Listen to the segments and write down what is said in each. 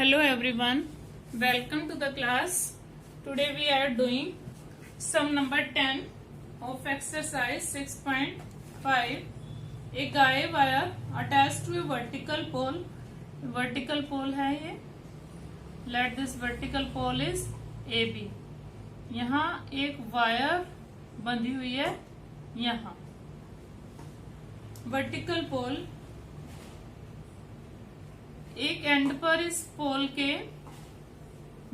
Hello everyone, welcome to the class. Today we are doing sum number 10 of exercise 6.5. A guy wire attached to a vertical pole. Vertical pole है ये. Let this vertical pole is AB. यहाँ एक wire बंधी हुई है. यहाँ vertical पोल एक and पर इस पोल के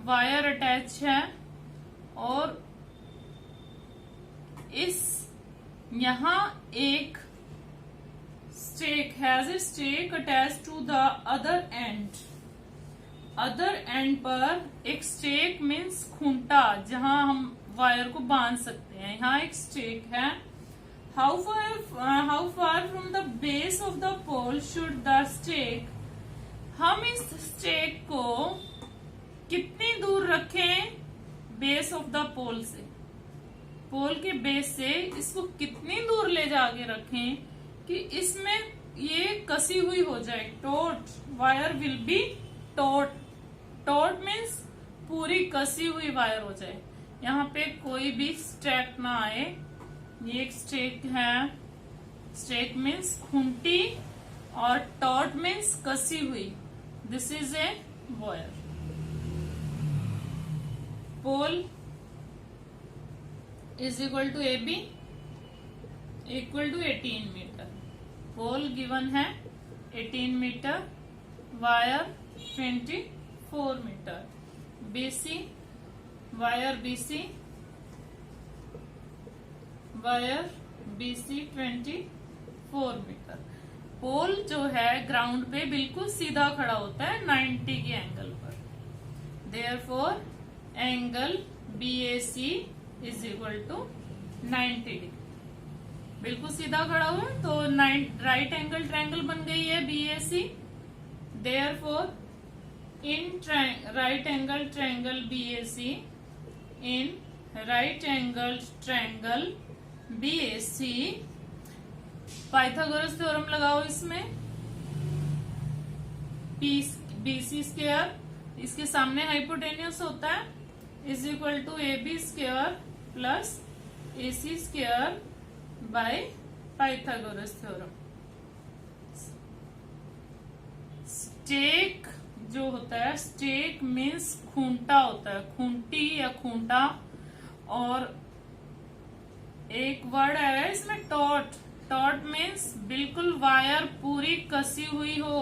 वायर अटैच है और इस यहां एक stake has a stake attach to the other end. Other end पर एक स्टेक मीन्स खूंटा जहां हम वायर को बांध सकते हैं. यहाँ एक स्टेक है. How far from the base of the pole should the stake. हम इस स्टेक को कितनी दूर रखें बेस ऑफ द पोल से. पोल के बेस से इसको कितनी दूर ले जाके रखें कि इसमें ये कसी हुई हो जाए. Taut wire will be taut. Taut means पूरी कसी हुई वायर हो जाए. यहाँ पे कोई भी स्टेक ना आए. ये एक स्टेक है. स्टेक मीन्स खूंटी और टॉट मीन्स कसी हुई. This is a wire. Pole is equal to AB equal to 18 metre. Pole given है 18 metre. Wire 24 metre. BC wire BC 24 metre. Pole जो है ग्राउंड पे बिल्कुल सीधा खड़ा होता है 90 के एंगल पर. Therefore angle BAC is equal to 90 degree. बिल्कुल सीधा खड़ा हुआ है तो राइट एंगल ट्रायंगल बन गई है BAC. Therefore in right angle triangle BAC in right angle triangle BAC Pythagoras theorem लगाओ. इसमें BC स्क्वायर इसके सामने हाइपोटेन्यूस होता है is equal to AB square plus AC square by Pythagoras theorem. Stake जो होता है स्टेक मीन्स खूंटा होता है. खूंटी या खूंटा. और एक वर्ड है इसमें टॉट. टॉट मीन्स बिल्कुल वायर पूरी कसी हुई हो.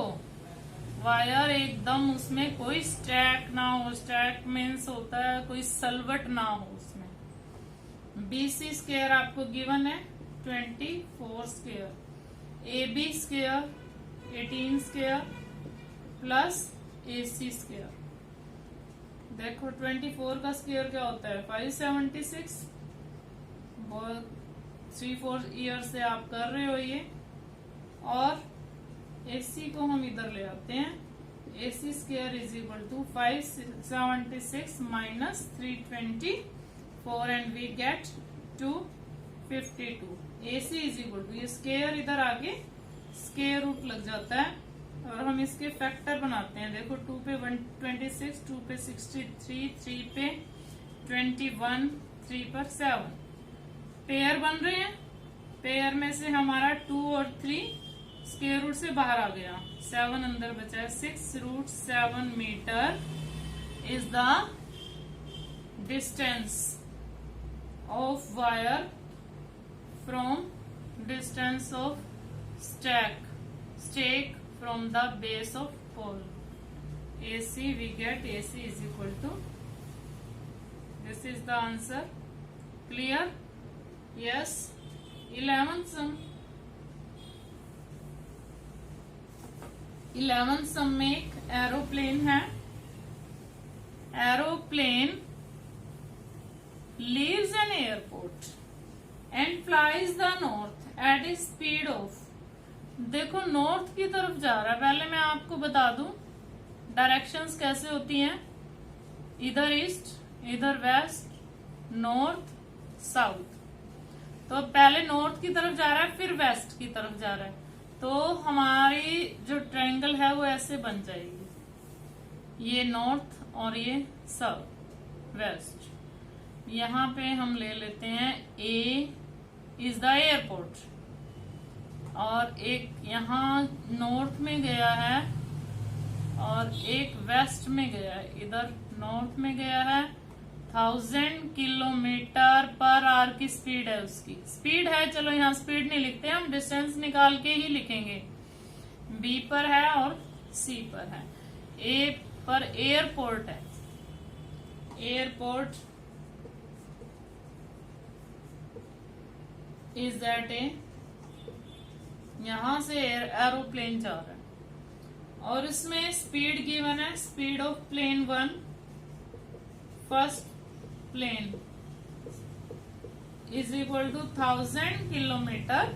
वायर एकदम उसमें कोई स्टैक ना हो. स्टैक मीन्स होता है कोई सलवट ना हो उसमें. BC स्क्वायर आपको गिवन है 24 square. AB square 18 square plus AC square. देखो 24 का स्क्वायर क्या होता है 576. बहुत 3-4 ईयर से आप कर रहे हो ये. और AC को हम इधर ले आते हैं. AC square is equal to 576 minus 324 and we get 252. AC is equal to ये स्क्वायर इधर आके स्क्वायर रूट लग जाता है और हम इसके फैक्टर बनाते हैं. देखो 2 पे 126, 2 पे 63, 3 पे 21, 3 पर 7. पेयर बन रहे हैं. पेयर में से हमारा 2 और 3 स्क्वायर रूट से बाहर आ गया. 7 अंदर बचा है. 6√7 metre is the distance of wire from distance of stake from the base of pole. AC we get AC is equal to this is the answer. Clear? Yes. 11th sum. 11th sum में एक aeroplane है. Aeroplane leaves an airport and flies the north at a speed of. देखो north की तरफ जा रहा है. पहले मैं आपको बता दूं डायरेक्शंस कैसे होती हैं. इधर ईस्ट, इधर वेस्ट, नॉर्थ, साउथ. तो पहले नॉर्थ की तरफ जा रहा है फिर वेस्ट की तरफ जा रहा है. तो हमारी जो ट्रायंगल है वो ऐसे बन जाएगी. ये नॉर्थ और ये साउथ वेस्ट। यहाँ पे हम ले लेते हैं ए इज द एयरपोर्ट, और एक यहाँ नॉर्थ में गया है और एक वेस्ट में गया है। इधर नॉर्थ में गया है 1000 किलोमीटर पर आवर की स्पीड है, उसकी स्पीड है। चलो यहाँ स्पीड नहीं लिखते, हम डिस्टेंस निकाल के ही लिखेंगे। बी पर है और सी पर है। ए पर एयरपोर्ट है, एयरपोर्ट इज दैट ए, यहां से एरोप्लेन जा रहा है और इसमें स्पीड गिवन है, speed of plane 1, first plane is equal to 1000 kilometre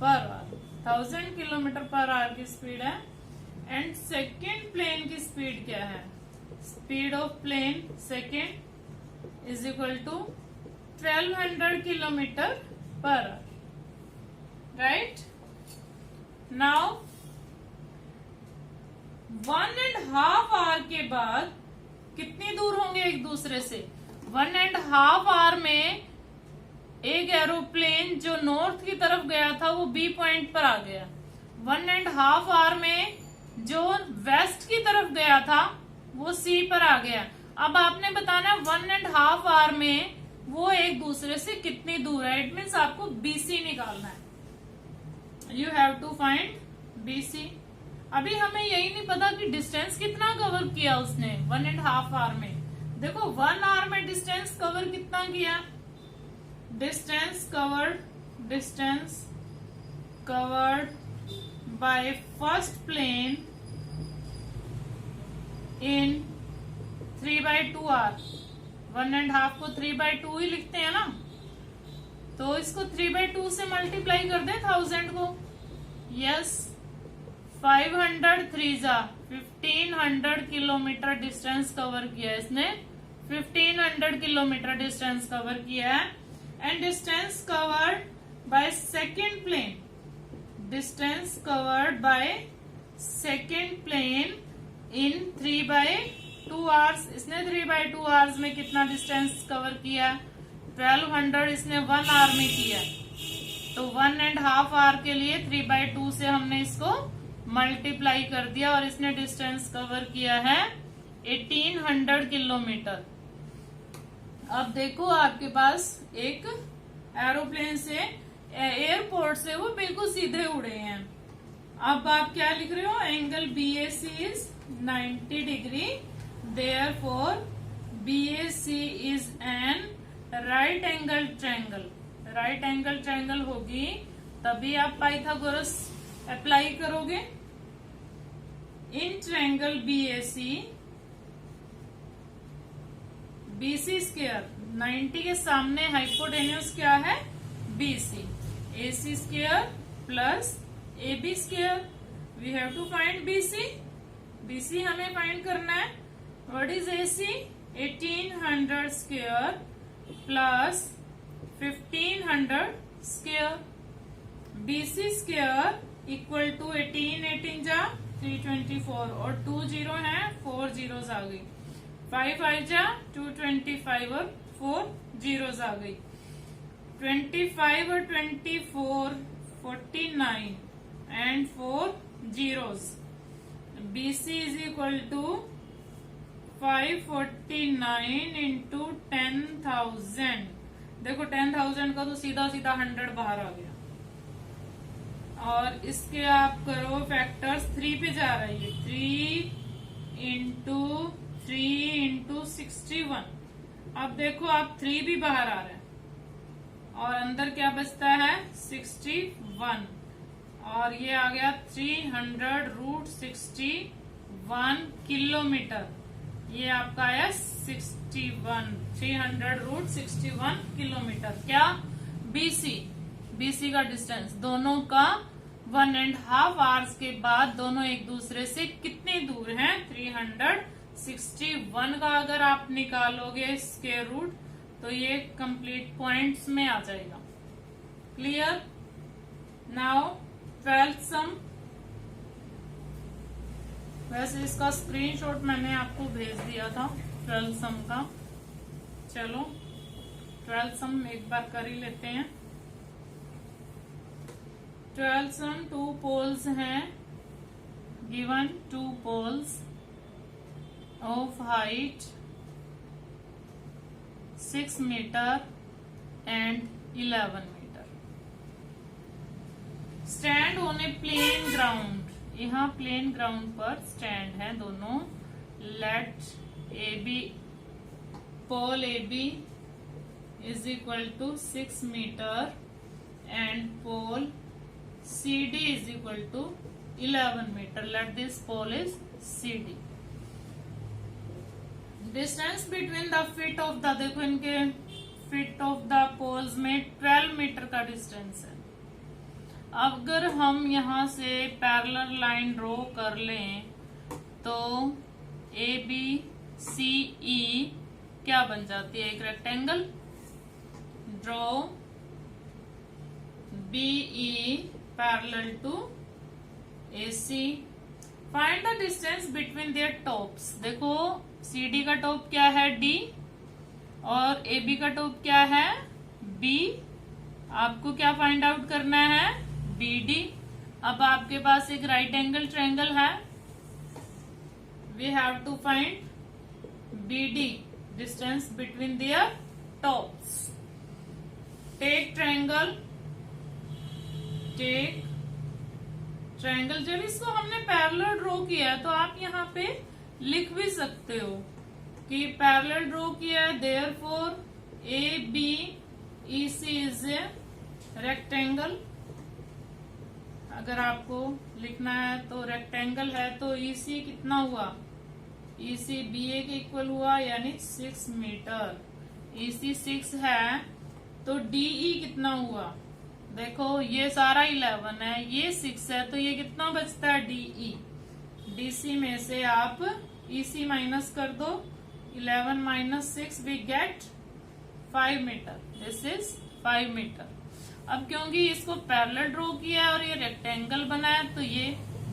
per hour. 1000 kilometre per hour की स्पीड है। एंड सेकेंड प्लेन की स्पीड क्या है? Speed of plane second is equal to 1200 kilometre per hour, right. Now 1.5 hour के बाद कितनी दूर होंगे एक दूसरे से? 1.5 आवर में एक एरोप्लेन जो नॉर्थ की तरफ गया था वो बी पॉइंट पर आ गया। 1.5 आवर में जो वेस्ट की तरफ गया था वो सी पर आ गया। अब आपने बताना 1.5 आवर में वो एक दूसरे से कितनी दूर है। इट मीन्स आपको बीसी निकालना है। You have to find BC. अभी हमें यही नहीं पता कि डिस्टेंस कितना कवर किया उसने 1.5 आवर में। देखो 1 आवर में डिस्टेंस कवर कितना किया? Distance covered by first plane in 3/2 hour. 1.5 को 3/2 ही लिखते हैं ना, तो इसको 3/2 से मल्टीप्लाई कर दे 1000 को। यस, 500 3 1500 किलोमीटर डिस्टेंस कवर किया इसने। 1500 किलोमीटर डिस्टेंस कवर किया है। And distance covered by second plane, distance covered by second plane in 3/2 hours. इसने 3/2 आवर्स में कितना डिस्टेंस कवर किया? 1200 इसने 1 आवर में किया। तो 1.5 आवर के लिए 3/2 से हमने इसको मल्टीप्लाई कर दिया और इसने डिस्टेंस कवर किया है 1800 किलोमीटर। अब देखो आपके पास एक एरोप्लेन से, एयरपोर्ट से वो बिल्कुल सीधे उड़े हैं। अब आप क्या लिख रहे हो? Angle BAC is 90 degree, therefore BAC is an right angle triangle. Right angle triangle होगी तभी आप पाइथागोरस अप्लाई करोगे। इन ट्रायंगल BC स्क्वायर, 90 के सामने हाइपोटेन्यूज क्या है? BC। AC square plus AB square. We have to find BC। BC हमें find करना है। What is AC? 1800 square plus 1500 square. BC square equal to 18 जा 324 और 2 जीरो है, 4 जीरोस आ गई। 5 5 जा 225 और 4 जीरोस आ गई। 25 और 24 49 and 4 zeros. BC is equal to 549 into 10,000। देखो 10,000 का तो सीधा सीधा 100 बाहर आ गया। और इसके आप करो फैक्टर्स, 3 पे जा रही है। 3 इंटू 3 इंटू 61। अब देखो आप 3 भी बाहर आ रहा है और अंदर क्या बचता है? 61। और ये आ गया 300√61 किलोमीटर। ये आपका आया 61, 300√61 किलोमीटर। क्या? BC का डिस्टेंस दोनों का 1.5 आवर्स के बाद दोनों एक दूसरे से कितने दूर हैं? 361 का अगर आप निकालोगे स्क्वायर रूट तो ये कंप्लीट पॉइंट्स में आ जाएगा। क्लियर? नाउ 12th सम। वैसे इसका स्क्रीनशॉट मैंने आपको भेज दिया था 12 सम का। चलो 12 सम एक बार कर ही लेते हैं। 12 सम 2 पोल्स हैं, given 2 poles of height 6 metre and 11 metre. Stand on a plane ground, यहाँ प्लेन ग्राउंड पर स्टैंड है दोनों। Let A B, pole A B is equal to 6 metre and pole C D is equal to 11 metre. Let this pole is C D. Distance between the feet of the, देखो इनके feet of the poles में 12 metre का distance है। अगर हम यहां से parallel line draw कर लें तो ए बी सी ई क्या बन जाती है, एक rectangle. Draw B E parallel to A C. Find the distance between their tops. देखो सी डी का टॉप क्या है, डी, और ए बी का टॉप क्या है, बी। आपको क्या फाइंड आउट करना है, बी डी। अब आपके पास एक राइट एंगल ट्रायंगल है, we have to find B D, distance between their tops. Take triangle, take triangle. जब इसको हमने पैरेलल ड्रॉ किया है तो आप यहाँ पे लिख भी सकते हो कि पैरेलल ड्रॉ किया है, therefore A B E C is a rectangle. अगर आपको लिखना है तो रेक्टेंगल है तो ई सी कितना हुआ, ई सी बी ए के इक्वल हुआ, यानी 6 मीटर। ई सी 6 है तो डी ई कितना हुआ, देखो ये सारा 11 है, ये 6 है, तो ये कितना बचता है, डी ई। डी सी में से आप ई सी माइनस कर दो, 11 minus 6 we get 5 metre. This is 5 metre. अब क्योंकि इसको पैरेलल ड्रॉ किया है और ये रेक्टेंगल बना है तो ये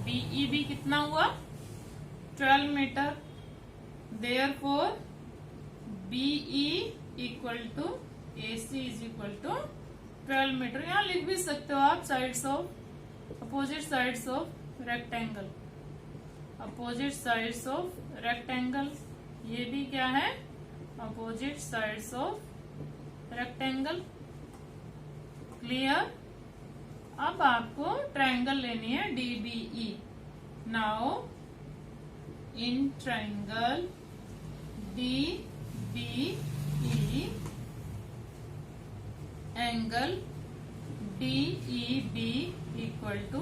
बीई भी कितना हुआ, 12 metre. Therefore BE equal to AC is equal to 12 metre. यहाँ लिख भी सकते हो आप sides of, opposite sides of rectangle, opposite sides of rectangle. ये भी क्या है, opposite sides of rectangle. Clear. अब आपको ट्रायंगल लेनी है DBE. Now in triangle DBE angle DEB equal to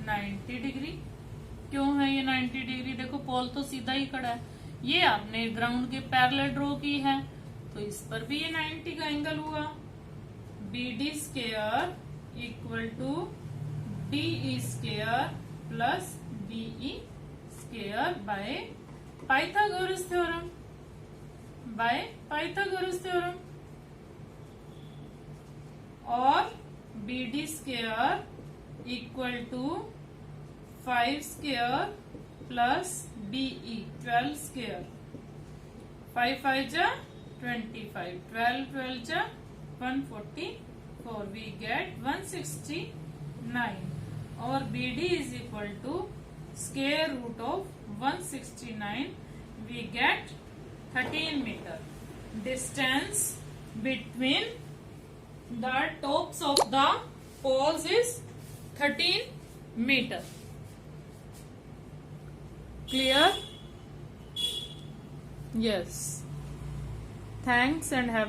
90 degree. क्यों है ये 90 डिग्री, देखो पोल तो सीधा ही खड़ा है, ये आपने ग्राउंड के पैरेलल ड्रॉ की है तो इस पर भी ये 90 का एंगल हुआ। BD square equal to DE square plus BE square by Pythagoras theorem, by Pythagoras theorem. और BD square equal to 5 square plus BE 12 square. 5 5 जा 25, 12 12 जा 144, वी गेट 169। और BD is equal to square root of 169, we get 13 metre. Distance between the tops of the poles is 13 meter. Clear? Yes. Thanks and have